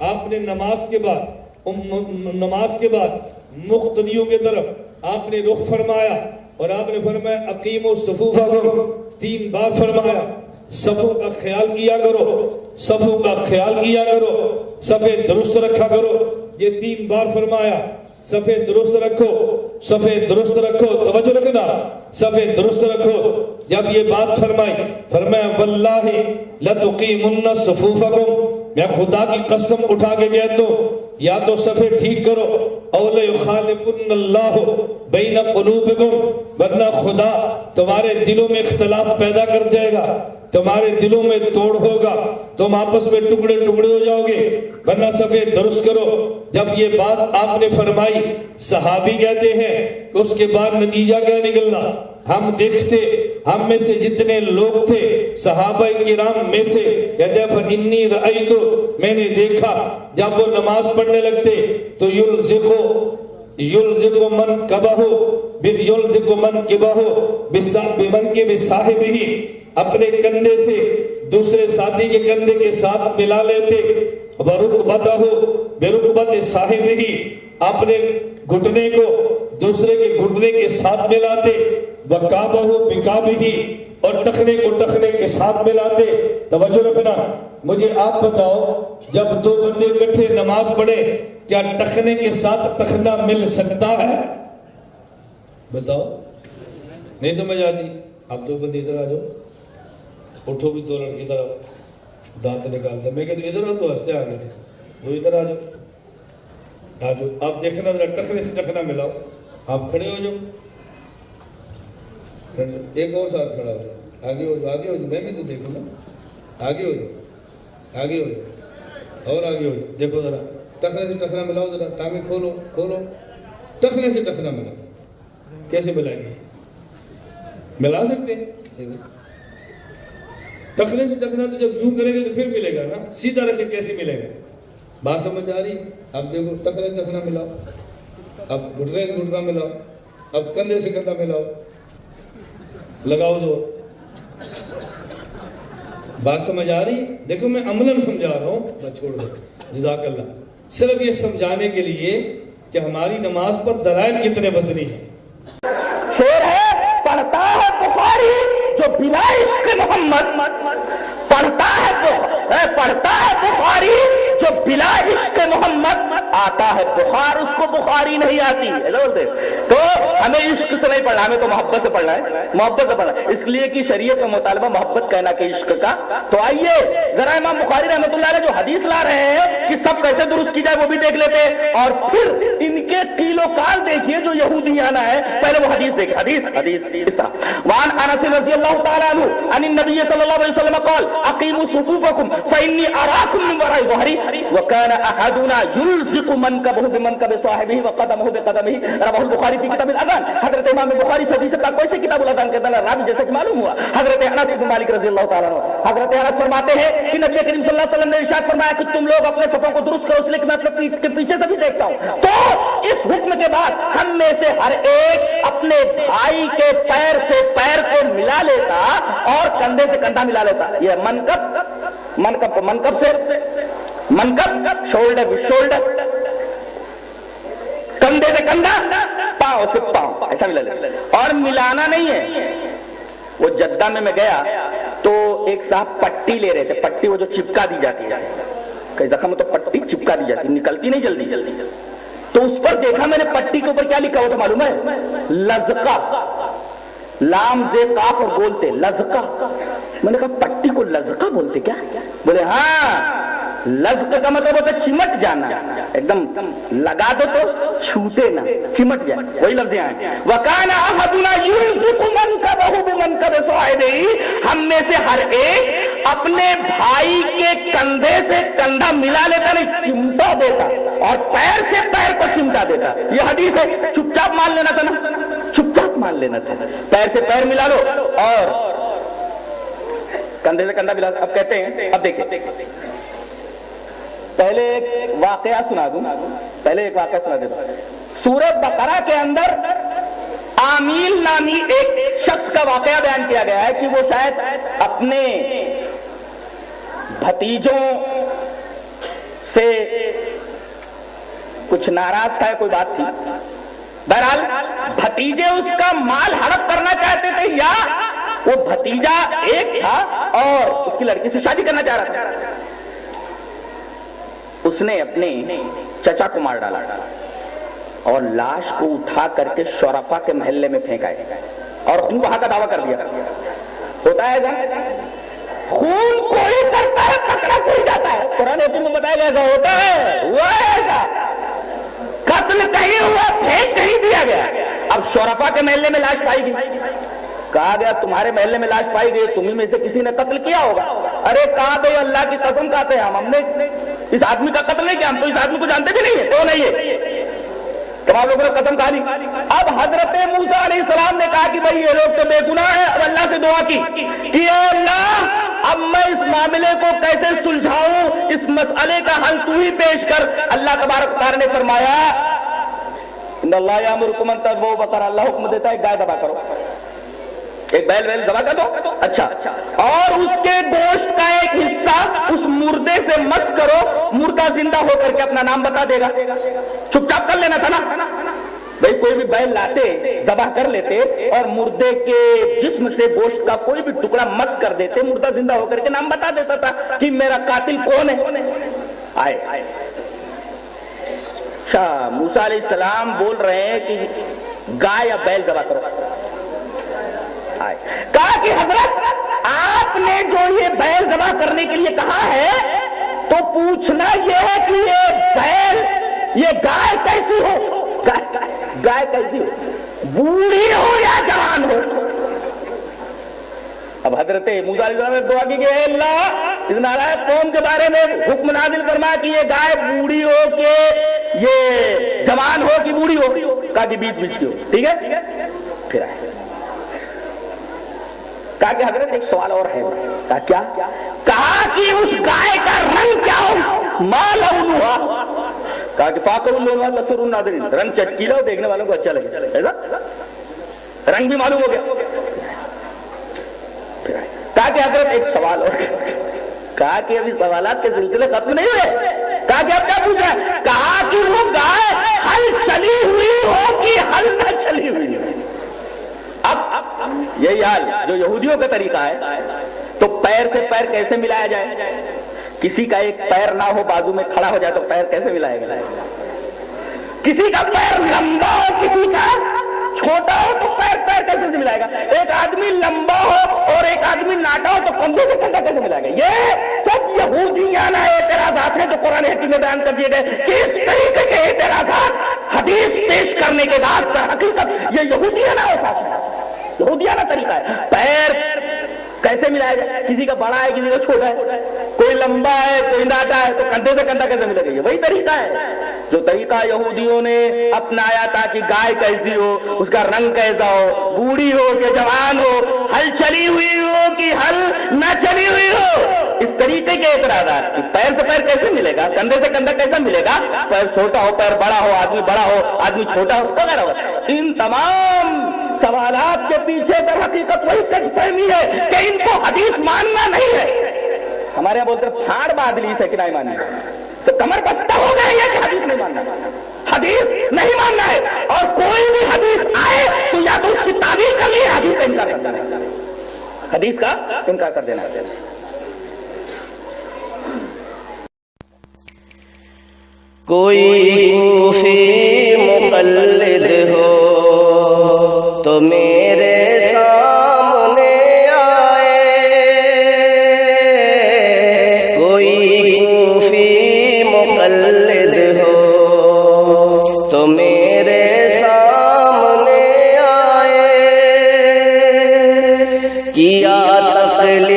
آپ نے نماز کے بعد مقتدیوں کی طرف آپ نے رخ فرمایا اور آپ نے فرمایا اقیموا صفوفکم، 3 بار فرمایا صفوں کا خیال کیا کرو، صفوں کا خیال کیا کرو، صفیں درست رکھا کرو، یہ 3 بار فرمایا۔ صفیں درست رکھو، صفیں درست رکھو، توجہ رکھنا، صفیں درست رکھو۔ جب یہ بات فرمائی، فرمایا واللہ لتقیمن صفوفکم، میں خدا کی قسم اٹھا کے کہتا ہوں یا تو صفیں ٹھیک کرو او لیخالفن اللہ بین قلوبکم، ورنہ خدا تمہارے دلوں میں اختلاف پیدا کر جائے گا، تمہارے دلوں میں توڑ ہوگا، تم آپس میں ٹکڑے ٹکڑے ہو جاؤ گے، ورنہ صفیں درست کرو۔ جب یہ بات آپ نے فرمائی، صحابی کہتے ہیں کہ اس کے بعد نتیجہ کیا نکلنا؟ ہم دیکھتے، ہم میں سے جتنے لوگ تھے صحابہ کرام میں سے، کہتے ہیں فَإِنِّي رَأَيْتُ، میں نے دیکھا جب وہ نماز پڑھنے لگتے تو یلزق منکبہ بمنکب صاحبہ، اپنے کندھے سے دوسرے ساتھی کے کندھے کے ساتھ ملا لیتے، ورکبتہ برکبت صاحبہ، اپنے گھٹنے کو دوسرے کے گھٹنے کے ساتھ ملاتے، وکابہ بکابہ، اور ٹخنے کو ٹخنے کے ساتھ ملاتے۔ توجہ رکھنا، مجھے آپ بتاؤ جب 2 بندے اکٹھے نماز پڑھے کیا ٹخنے کے ساتھ ٹخنا مل سکتا ہے؟ بتاؤ، نہیں سمجھ آتی؟ آپ 2 بندے ادھر آ جاؤ، اٹھو بھی 2 لڑکی ادھر آؤ، دانت نکالتا، میں کہتا ادھر آؤ تو ہنستے آگے سے، وہ ادھر آ جاؤ، آ جاؤ، آپ دیکھنا ذرا ٹخنے سے ٹخنا ملاؤ، آپ کھڑے ہو جاؤ، ایک اور ساتھ کھڑا ہو جاؤ، آگے ہو جاؤ، میں بھی تو دیکھوں نا، آگے ہو جاؤ، آگے ہو جاؤ، اور آگے ہو جاؤ، دیکھو ذرا ٹخنے سے ٹخنا ملاؤ، ذرا ٹانگیں کھولو، ٹخنے سے ٹخنا ملاؤ، کیسے ملائیں گے؟ ملا سکتے ہیں؟ ٹخنے سے ٹخنا تو جب یوں کریں گے تو پھر ملے گا نا، سیدھا رکھے کیسے ملے گا؟ بات سمجھ آ رہی؟ اب دیکھو ٹخنے سے ٹخنا ملاؤ، اب گھٹنے سے گھٹنا ملاؤ، اب کندھے سے کندھا ملاؤ، لگاؤ زور۔ بات سمجھ آ رہی؟ دیکھو میں عملاً سمجھا رہا ہوں، نہ چھوڑ دے، جزاک اللہ، صرف یہ سمجھانے کے لیے کہ ہماری نماز پر دلائل کتنے وزنی ہیں۔ شعر ہے، پڑھتا ہے بخاری جو بلا عشق محمد، پڑھتا ہے بخاری جو بلا عشق محمد، آتا ہے بخار اس کو بخاری نہیں آتی ہے۔ تو ہمیں عشق سے نہیں پڑھنا، ہمیں تو محبت سے پڑھنا ہے، محبت سے پڑھنا ہے، اس لیے کہ شریعت کا مطالبہ محبت کہنا کہ عشق کا۔ تو آئیے ذرا امام بخاری رحمۃ اللہ علیہ جو حدیث لا رہے ہیں کہ سب کیسے درست کی جائے وہ بھی دیکھ لیتے ہیں، اور پھر ان کے قیل و قال دیکھیے جو یہودیانہ ہے۔ پہلے وہ حدیث دیکھیں، حدیث اس طرح، وعن انس رضی اللہ تعالی عنہ عن النبی صلی اللہ علیہ وسلم قال اقیموا صفوفکم فانی اراکم من وراء ظہری وکان احدنا یلزق منکبہ بمنکب صاحبہ وقدمہ بقدمہ، رواہ البخاری فی کتاب الاذان۔ حضرت امام بخاری حدیث کا کوئی سے کتاب الاذان کے اندر راوی جیسے کہ معلوم ہوا حضرت انس بن مالک رضی اللہ تعالی عنہ، حضرت انس فرماتے ہیں کہ نبی کریم صلی اللہ علیہ وسلم نے ارشاد فرمایا کہ تم لوگ اپنے صفوں کو درست کرو، اس لیے کہ میں اپنے پیٹ کے پیچھے سے بھی دیکھتا ہوں۔ تو اس حکم کے بعد ہم میں سے ہر ایک اپنے بھائی کے پیر سے پیر کو ملا لیتا اور کندھے سے کندھا ملا لیتا۔ یہ منکب سے شولڈر کندھے سے کندھا، پاؤں سے پاؤں، ایسا ملا لیتا، اور ملانا نہیں ہے۔ وہ جدہ میں گیا تو ایک صاحب پٹی لے رہے تھے، پٹی وہ جو چپکا دی جاتی ہے، کئی زخم تو پٹی چپکا دی جاتی، نکلتی نہیں جلدی۔ تو اس پر دیکھا میں نے پٹی کے اوپر کیا لکھا ہوا تھا معلوم ہے؟ لزقہ، لام زے قاف اور بولتے لزقہ۔ میں نے کہا پٹی کو لزقہ بولتے کیا؟ بولے ہاں، لزق کا مطلب ہوتا ہے چمٹ جانا، ایک دم لگا دو تو چھوٹے نہ، چمٹ جائے، وہی لفظ یہاں ہے۔ وَكَانَ أَحَدُنَا يُلْزِقُ مَنْكَبَهُ بِمَنْكَبِ صَاحِبِهِ، ہم میں سے ہر ایک اپنے بھائی کے کندھے سے کندھا ملا لیتا، نہیں چمٹا دیتا، اور پیر سے پیر کو چمٹا دیتا۔ یہ حدیث ہے، چپ چاپ مان لینا تھا نا، چپ چاپ مان لینا تھا، پیر سے پیر ملا لو اور کندھے سے کندھا ملا۔ اب کہتے ہیں، اب دیکھیں، پہلے ایک واقعہ سنا دوں، سورہ بقرہ کے اندر عامیل نامی ایک شخص کا واقعہ بیان کیا گیا ہے کہ وہ شاید اپنے بھتیجوں سے کچھ ناراض تھا، کوئی بات تھی. بہرحال بھتیجے اس کا مال ہڑپ کرنا چاہتے تھے، یا وہ بھتیجا ایک تھا اور اس کی لڑکی سے شادی کرنا چاہ رہا تھا. اس نے اپنے چچا کو مار ڈالا اور لاش کو اٹھا کر کے شورفا کے محلے میں پھینکا اور خون بہا کا دعویٰ کر دیا. ہوتا ہے خون کوئی کرتا ہے، پکڑا کوئی جاتا ہے. قرآن حکم میں بتایا گیا ایسا ہوتا ہے، ہوا ہے ایسا. قتل کہیں ہوا، پھینک کہیں دیا گیا. اب شورفا کے محلے میں لاش پائی گئی. کہا گیا تمہارے محلے میں لاش پائی گئی، تمہیں میں سے کسی نے قتل کیا ہوگا. ارے کہا تو اللہ کی قسم کہتے ہیں ہم نے اس آدمی کا قتل نہیں کیا، ہم تو اس آدمی کو جانتے بھی نہیں ہے. تو نہیں ہے، تمام لوگوں نے قسم کھا لی. اب حضرت موسیٰ علیہ السلام نے کہا کہ بھائی یہ لوگ تو بے گناہ ہیں. اب اللہ سے دعا کی کہ اے اللہ اب میں اس معاملے کو کیسے سلجھاؤں، اس مسئلے کا حل تو ہی پیش کر. اللہ تبارک و تعالی نے فرمایا ان اللہ یامرکم ان تذبحوا بقرۃ، اللہ حکم دیتا ہے گائے ذبح کرو، ایک بیل ذبح کر دو. اچھا، اور اس کے گوشت کا ایک حصہ اس مردے سے مس کرو، مردہ زندہ ہو کر کے اپنا نام بتا دے گا. چپ چاپ کر لینا تھا نا بھائی. کوئی بھی بیل لاتے، ذبح کر لیتے اور مردے کے جسم سے گوشت کا کوئی بھی ٹکڑا مس کر دیتے، مردہ زندہ ہو کر کے نام بتا دیتا تھا کہ میرا قاتل کون ہے. آئے اچھا، موسیٰ علیہ السلام بول رہے ہیں کہ گائے یا بیل ذبح کرو. کہا کہ حضرت آپ نے جو یہ بیل ذبح کرنے کے لیے کہا ہے تو پوچھنا یہ ہے کہ یہ بیل، یہ گائے کیسی ہو، گائے کیسی ہو، بوڑھی ہو یا جوان ہو. اب حضرت موسیٰ علیہ السلام نے دعا کی کہ اے اللہ اس نالائق قوم کے بارے میں حکم نازل فرما کہ یہ گائے بوڑھی ہو کہ یہ جوان ہو کہ بوڑھی ہو. کہا کہ بیچ بیچ کی ہو. ٹھیک ہے، پھر آئے. کہا کہ حضرت ایک سوال اور ہے. کہا کیا؟ کہا کہ اس گائے کا رنگ کیا ہو، ما لونھا. کہا کہ فاقہ اللونھا تسر الناظرین، رنگ چٹکیلا ہو، دیکھنے والوں کو اچھا لگے. ایسا رنگ بھی معلوم ہو گیا. کہا کہ حضرت ایک سوال اور. کہا کہ ابھی سوالات کے سلسلے ختم نہیں ہوئے. کہا کہ اب کیا پوچھا؟ کہا کہ وہ گائے ہل چلی ہوئی ہو کہ ہل نہ چلی ہوئی ہو. اب یہی حال جو یہودیوں کا طریقہ ہے تو پیر سے پیر کیسے ملایا جائے. کسی کا ایک پیر نہ ہو، بازو میں کھڑا ہو جائے تو پیر کیسے ملائے گا. کسی کا پیر لمبا ہو، کسی کا چھوٹا ہو تو پیر کیسے سے ملائے گا. ایک آدمی لمبا ہو اور ایک آدمی ناٹا ہو تو کندھے سے کندھا کیسے ملائے گا. یہ سب یہودیانہ اعتراضات ہیں جو قرآن حکیم میں بیان کر دیے گئے کہ اس طریقے کے اعتراضات حدیث پیش کرنے کے بعد در حقیقت یہ یہودیانہ احساس ہے، یہودیانہ طریقہ ہے. پیر کیسے ملایا جائے؟ کسی کا بڑا ہے، کسی کا چھوٹا ہے، کوئی لمبا ہے کوئی ناٹا ہے تو کندھے سے کندھا کیسے ملے گا. یہ وہی طریقہ ہے جو طریقہ یہودیوں نے اپنایا تھا کہ گائے کیسی ہو، اس کا رنگ کیسا ہو، بوڑھی ہو کہ جوان ہو، ہل چلی ہوئی ہو کہ ہل نہ چلی ہوئی ہو. اس طریقے کے اعتراضات کہ پیر سے پیر کیسے ملے گا، کندھے سے کندھا کیسا ملے گا، پیر چھوٹا ہو پیر بڑا ہو، آدمی بڑا ہو آدمی چھوٹا ہو وغیرہ. ان تمام سوالات کے پیچھے در حقیقت وہی غلط فہمی ہے کہ ان کو حدیث ماننا نہیں ہے. ہمارے یہاں بولتے ہیں پھاڑ بادلی سے کہ نہیں ماننا، تو کمر بستہ ہو گئے یہ کہ حدیث نہیں ماننا، حدیث نہیں ماننا ہے. اور کوئی بھی حدیث آئے تو یا تو اس کی تعبیر کر لیے، حدیث کا انکار کر دینا، حدیث کا انکار کر دینا. کوئی کوفی مقلد ہو تو میرے سامنے آئے، کوئی کوفی مقلد ہو تو میرے سامنے آئے. کیا تقلید